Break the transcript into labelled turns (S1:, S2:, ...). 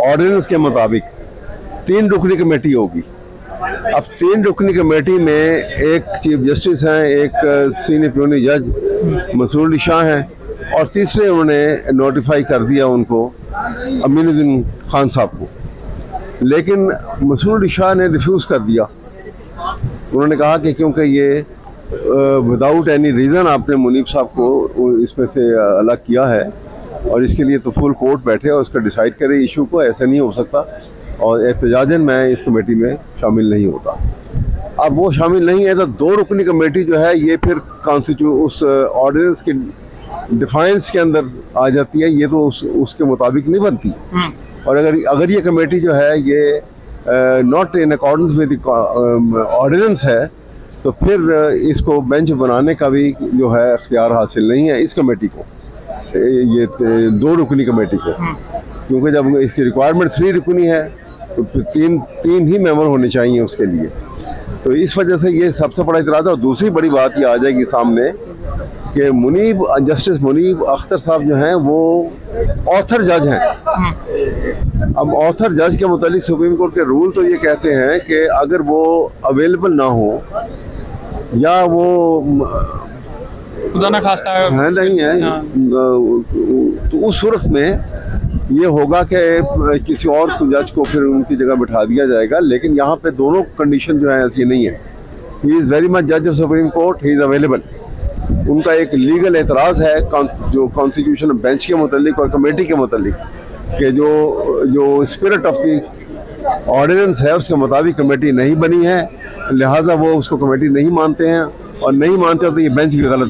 S1: Ordinance के मुताबिक 3 रुकनी committee होगी। अब 3 रुकनी कमेटी में एक चीफ जस्टिस हैं, एक सीनियर प्यूनी जज मसूर अली शाह हैं और तीसरे उन्होंने नोटिफाई कर दिया उनको अमीनुद्दीन खान साहब को। लेकिन मसूर अली शाह ने रिफ्यूज़ कर दिया। उन्होंने कहा कि क्योंकि ये विदाउट एनी रीज़न आपने मुनीब साहब को इसमें से अलग किया है और इसके लिए तो फुल कोर्ट बैठे और उसका डिसाइड करे इशू को, ऐसा नहीं हो सकता और एहतजाजन मैं इस कमेटी में शामिल नहीं होता। अब वो शामिल नहीं है तो 2 रुकनी कमेटी जो है ये फिर उस ऑर्डिनेंस के डिफाइंस के अंदर आ जाती है, ये तो उसके मुताबिक नहीं बनती। और अगर ये कमेटी जो है ये not in accordance with ordinance है तो फिर इसको बेंच बनाने का भी जो है अख्तियार हासिल नहीं है इस कमेटी को, ये 2 रुकनी कमेटी को, क्योंकि जब इसकी रिक्वायरमेंट 3 रुकनी है तो फिर तीन ही मेंबर होने चाहिए उसके लिए। तो इस वजह से ये सबसे बड़ा इतराज़ है। और दूसरी बड़ी बात ये आ जाएगी सामने कि जस्टिस मुनीब अख्तर साहब जो हैं वो ऑथर जज हैं। अब ऑथर जज के मुतालिक सुप्रीम कोर्ट के रूल तो ये कहते हैं कि अगर वो अवेलेबल ना हो या वो
S2: खुदा ना खास्ता
S1: है नहीं है तो उस सूरत में ये होगा कि किसी और जज को फिर उनकी जगह बिठा दिया जाएगा। लेकिन यहाँ पे दोनों कंडीशन जो है ऐसी नहीं है। ही इज़ वेरी मच जज of supreme court, he is available. उनका एक लीगल एतराज़ है जो कॉन्स्टिट्यूशन बेंच के मुतालिक और कमेटी के मुतालिक कि जो स्पिरिट ऑफ द ऑर्डिनेंस है उसके मुताबिक कमेटी नहीं बनी है, लिहाजा वो उसको कमेटी नहीं मानते हैं और नहीं मानते हो तो ये बेंच भी गलत